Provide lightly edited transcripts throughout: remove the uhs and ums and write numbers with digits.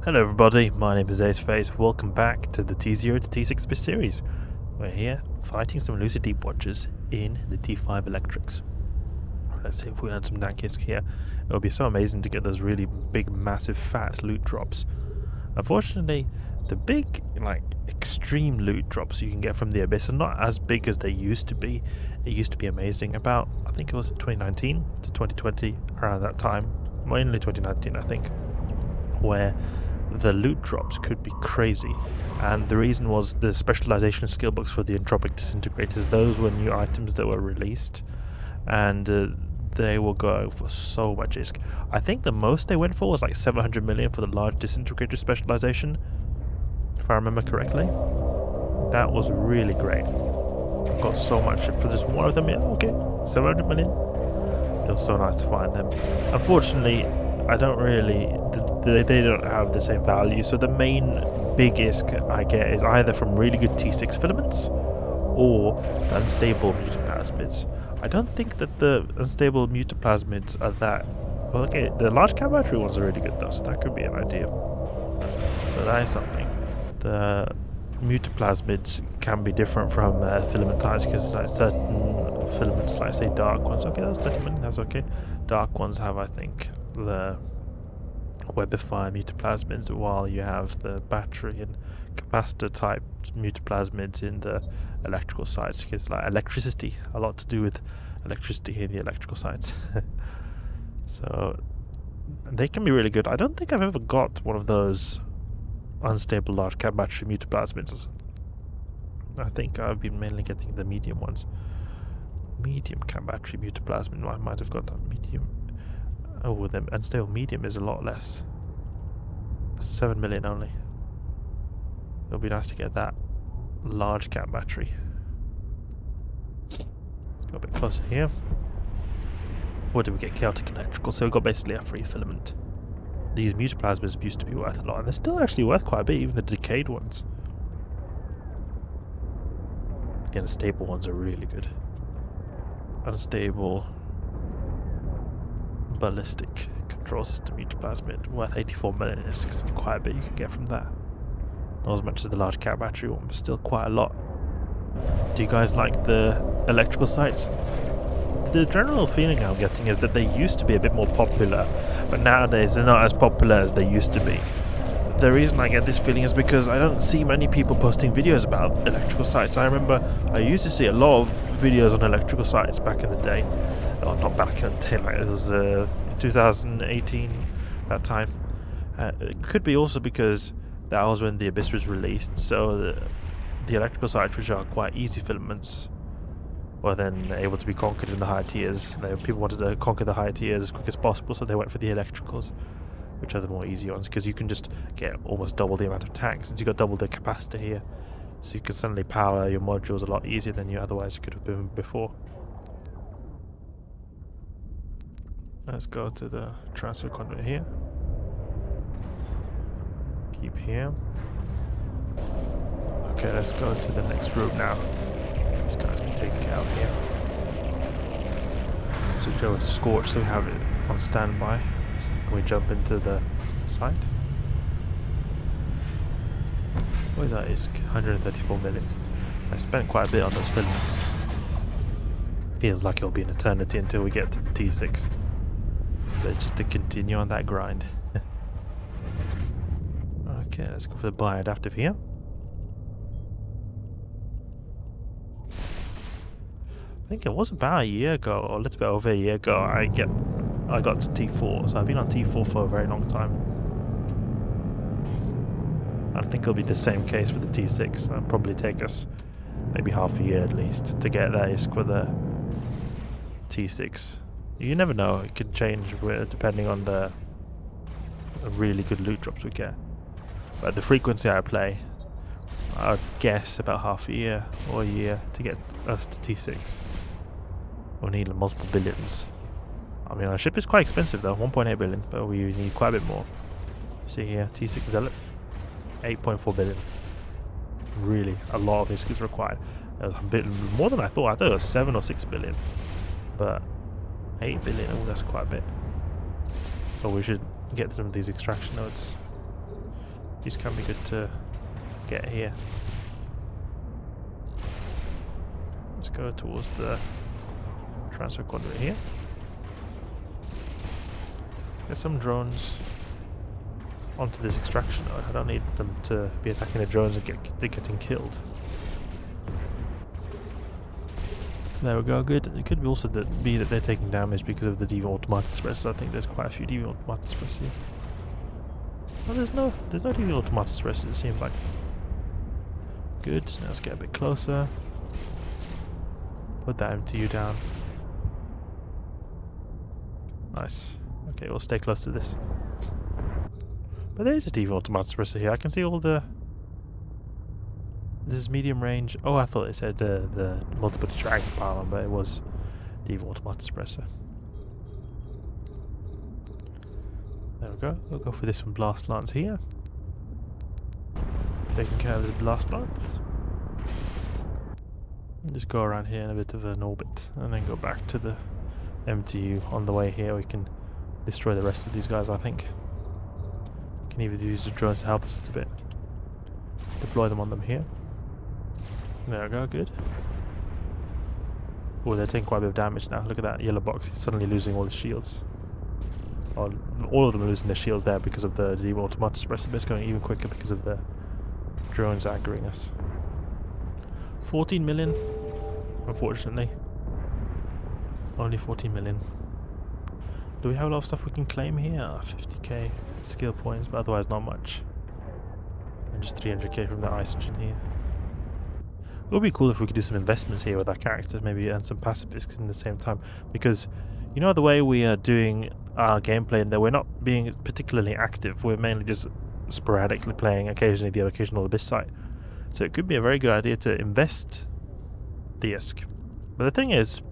Hello everybody, my name is Aceface. Welcome back to the T0 to T6 series. We're here fighting some Lucid Deep Watchers in the T5 Electrics. Let's see if we earn some Nankisk here. It would be so amazing to get those really big, massive, fat loot drops. Unfortunately, the big, extreme loot drops you can get from the Abyss are not as big as they used to be. It used to be amazing about, I think it was 2019 to 2020, around that time. Mainly 2019, I think, where the loot drops could be crazy, and the reason was the specialization skill books for the entropic disintegrators. Those were new items that were released, and they will go for so much ISK. I think the most they went for was like 700 million for the large disintegrator specialization, if I remember correctly. That was really great. Got so much for just one of them. Yeah, okay, 700 million. It was so nice to find them. Unfortunately, I don't really, they don't have the same value, so the main big ISK I get is either from really good T6 filaments or the unstable Mutaplasmids. I don't think that the unstable Mutaplasmids are that, well, okay, the large cap battery ones are really good though, so that could be an idea. So that is something. The Mutaplasmids can be different from filamentized, because like certain filaments, like say dark ones, okay, that was 30 minutes, that's okay. Dark ones have, I think, the Webifier Mutaplasmids, while you have the battery and capacitor type Mutaplasmids in the electrical sides, because like electricity, a lot to do with electricity in the electrical sides. So they can be really good. I don't think I've ever got one of those unstable large cap battery Mutaplasmids. I think I've been mainly getting the medium ones. Medium cap battery Mutaplasmid, I might have got that medium. Oh, the unstable medium is a lot less. 7 million only. It'll be nice to get that large cap battery. Let's go a bit closer here. What did we get? Chaotic electrical. So we got basically a free filament. These Mutaplasmids used to be worth a lot, and they're still actually worth quite a bit, even the decayed ones. The unstable ones are really good. Unstable ballistic control system Mutaplasmid, worth 84 million. It's quite a bit you can get from that. Not as much as the large cap battery one, but still quite a lot. Do you guys like the electrical sites? The general feeling I'm getting is that they used to be a bit more popular, but nowadays they're not as popular as they used to be. The reason I get this feeling is because I don't see many people posting videos about electrical sites. I remember I used to see a lot of videos on electrical sites back in the day. Oh, not back in the day, like it was 2018, that time. It could be also because that was when the Abyss was released, so the electrical sites, which are quite easy filaments, were then able to be conquered in the higher tiers. People wanted to conquer the higher tiers as quick as possible, so they went for the electricals, which are the more easy ones, because you can just get almost double the amount of tanks, since you got double the capacitor here, so you can suddenly power your modules a lot easier than you otherwise could have been before. Let's go to the transfer conduit here. Keep here. Okay, let's go to the next room now. This guy's been taken care of here. Switch over to Scorch so we have it on standby. So can we jump into the site? What is that? It's 134 million. I spent quite a bit on those filaments. Feels like it'll be an eternity until we get to the T6. But it's just to continue on that grind. Okay, let's go for the bioadaptive here. I think it was about a year ago, or a little bit over a year ago, I got to T4, so I've been on T4 for a very long time. I think it'll be the same case for the T6. It'll probably take us maybe half a year at least to get that ISK for the T6. You never know, it could change depending on the really good loot drops we get. But the frequency I play, I would guess about half a year or a year to get us to T6. We'll need multiple billions. I mean, our ship is quite expensive though, 1.8 billion, but we need quite a bit more. See here, T6 Zealot, 8.4 billion. Really, a lot of ISK is required. It was a bit more than I thought. I thought it was 7 or 6 billion. But 8 billion, oh, that's quite a bit. But we should get some of these extraction nodes. These can be good to get here. Let's go towards the transfer conduit here. Get some drones onto this extraction node. I don't need them to be attacking the drones and getting killed. There we go, good. It could be also be that they're taking damage because of the default Multispectrum. I think there's quite a few default Multispectrum here. Oh, there's no default Multispectrum, it seems like. Good, now let's get a bit closer. Put that MTU down. Nice. Okay, we'll stay close to this. But there is a default Multispectrum here. I can see all the... This is medium range. Oh, I thought it said the multiple tracking power, but it was default Multispectrum. There we go. We'll go for this one, Blast Lance here. Taking care of this Blast Lance. And just go around here in a bit of an orbit, and then go back to the MTU. On the way here, we can destroy the rest of these guys, I think. Can even use the drones to help us a bit. Deploy them on them here. There we go, good. Oh, they're taking quite a bit of damage now. Look at that yellow box. He's suddenly losing all his shields. Oh, all of them are losing their shields there because of the default Multispectrum. It's going even quicker because of the drones aggroing us. 14 million, unfortunately. Only 14 million. Do we have a lot of stuff we can claim here? 50k skill points, but otherwise not much. And just 300k from the Isogen here. It would be cool if we could do some investments here with our characters, maybe earn some passive discs in the same time. Because, you know, the way we are doing our gameplay in there, we're not being particularly active. We're mainly just sporadically playing, occasionally the occasional Abyss site. So it could be a very good idea to invest the ISK. But the thing is,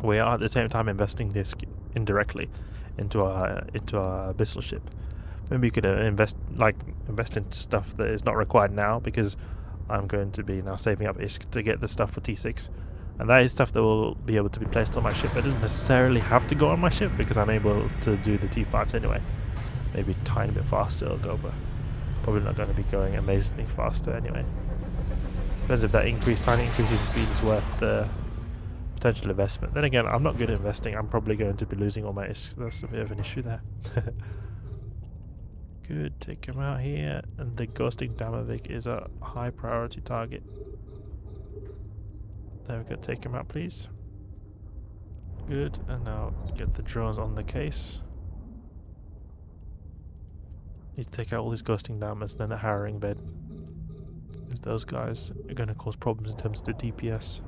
we are at the same time investing the ISK indirectly into our Abyssal ship. Maybe you could invest in stuff that is not required now, because I'm going to be now saving up ISK to get the stuff for T6. And that is stuff that will be able to be placed on my ship. It doesn't necessarily have to go on my ship, because I'm able to do the T5s anyway. Maybe a tiny bit faster it'll go, but probably not going to be going amazingly faster anyway. Depends if that tiny increase in speed is worth the potential investment. Then again, I'm not good at investing. I'm probably going to be losing all my ISK. That's a bit of an issue there. Good, take him out here. And the Ghosting Damavik is a high priority target. There we go, take him out please. Good, and now get the drones on the case. Need to take out all these Ghosting Damas, and then the Harrowing Bed. Because those guys are going to cause problems in terms of the DPS.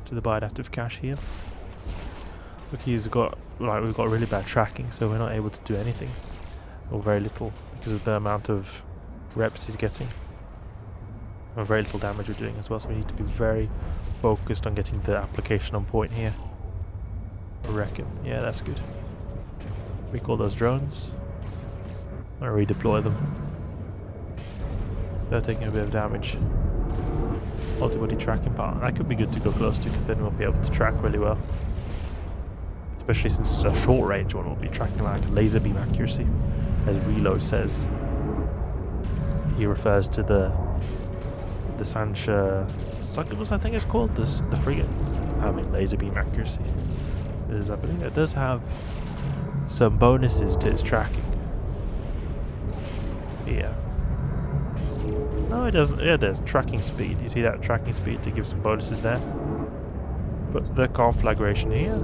To the Bioadaptive cache here. Look, we've got really bad tracking, so we're not able to do anything. Or very little, because of the amount of reps he's getting. And very little damage we're doing as well, so we need to be very focused on getting the application on point here. I reckon. Yeah, that's good. Recall those drones. I'm going to redeploy them. They're taking a bit of damage. Multi-body tracking part. That could be good to go close to, because then we'll be able to track really well. Especially since it's a short range one, we'll be tracking like laser beam accuracy. As Reload says. He refers to the Sancha Succubus, I think it's called, the frigate, having laser beam accuracy. I believe it does have some bonuses to its tracking. Yeah. No, it doesn't. Yeah, there's tracking speed. You see that tracking speed to give some bonuses there. But the conflagration here.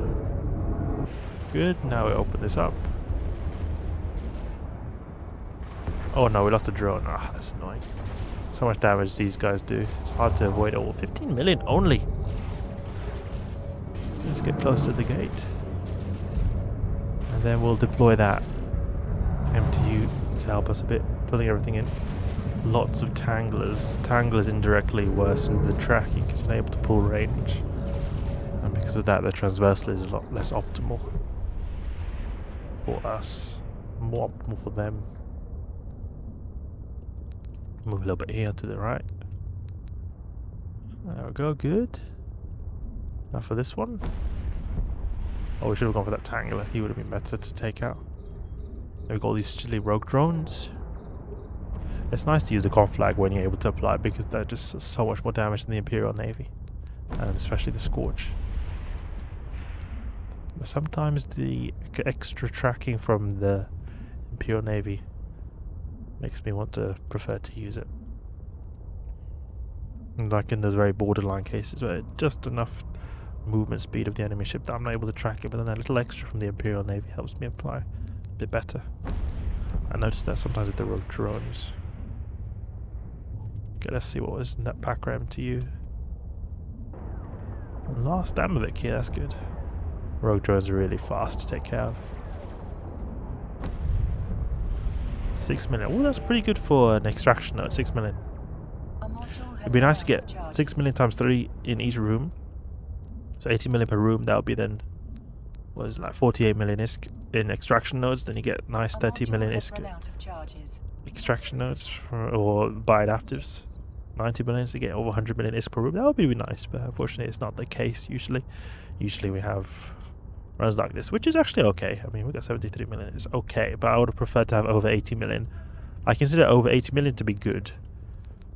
Good. Now we open this up. Oh no, we lost a drone. Ah, that's annoying. So much damage these guys do. It's hard to avoid all. 15 million only. Let's get close to the gate. And then we'll deploy that MTU to help us a bit, pulling everything in. Lots of Tanglers. Tanglers indirectly worsen the tracking because you're able to pull range. And because of that, the transversal is a lot less optimal for us. More optimal for them. Move a little bit here to the right. There we go, good. Now for this one. Oh, we should have gone for that Tangler. He would have been better to take out. We've got all these silly rogue drones. It's nice to use the Conflag when you're able to apply, because they're just so much more damage than the Imperial Navy, and especially the Scorch. But sometimes the extra tracking from the Imperial Navy makes me want to prefer to use it. Like in those very borderline cases where just enough movement speed of the enemy ship that I'm not able to track it, but then a little extra from the Imperial Navy helps me apply a bit better. I noticed that sometimes with the rogue drones. Okay, let's see what was in that Packer MTU. Last Damovic here, that's good. Rogue drones are really fast to take care of. 6 million. Oh, that's pretty good for an extraction node, 6 million. It'd be nice to get 6 million times 3 in each room. So 80 million per room, that would be then, what is it, like 48 million ISK in extraction nodes. Then you get nice 30 million ISK extraction nodes or by adaptives. 90 million to get over 100 million ISK per room. That would be really nice, but unfortunately it's not the case usually. Usually we have runs like this, which is actually okay. I mean, we got 73 million, it's okay, but I would have preferred to have over 80 million. I consider over 80 million to be good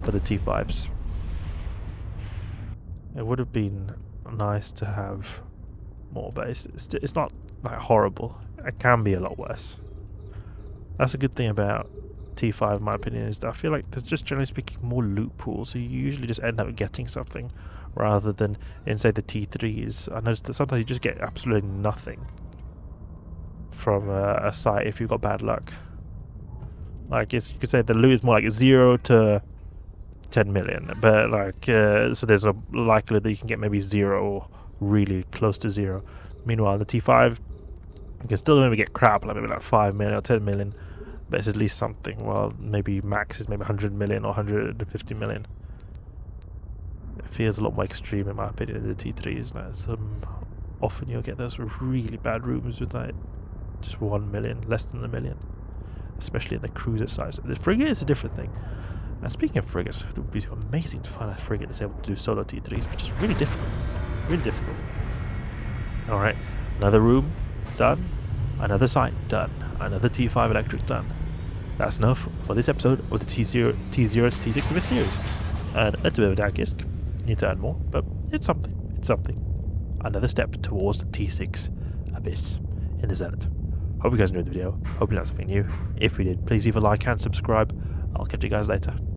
for the T5s. It would have been nice to have more, but it's not like horrible. It can be a lot worse. That's a good thing about T5 in my opinion, is that I feel like there's just generally speaking more loot pools, so you usually just end up getting something rather than in say the T3s. I noticed that sometimes you just get absolutely nothing from a site if you've got bad luck. Like you could say the loot is more like 0 to 10 million, but like so there's a likelihood that you can get maybe 0 or really close to 0. Meanwhile the T5 you can still maybe get crap, like maybe like 5 million or 10 million, but it's at least something. Well, maybe max is maybe 100 million or 150 million. It feels a lot more extreme in my opinion than the T3s. Like often you'll get those really bad rooms with like just 1 million, less than a million, especially in the cruiser size. The frigate is a different thing. And speaking of frigates, it would be amazing to find a frigate that's able to do solo T3s, which is really difficult. Really difficult. Alright, another room done, another site done, another T5 electric done. That's enough for this episode of the T0 to T6 Mysterious. And a little bit of a dark ISK. Need to add more, but it's something. It's something. Another step towards the T6 abyss in the Zealot. Hope you guys enjoyed the video. Hope you learned something new. If you did, please leave a like and subscribe. I'll catch you guys later.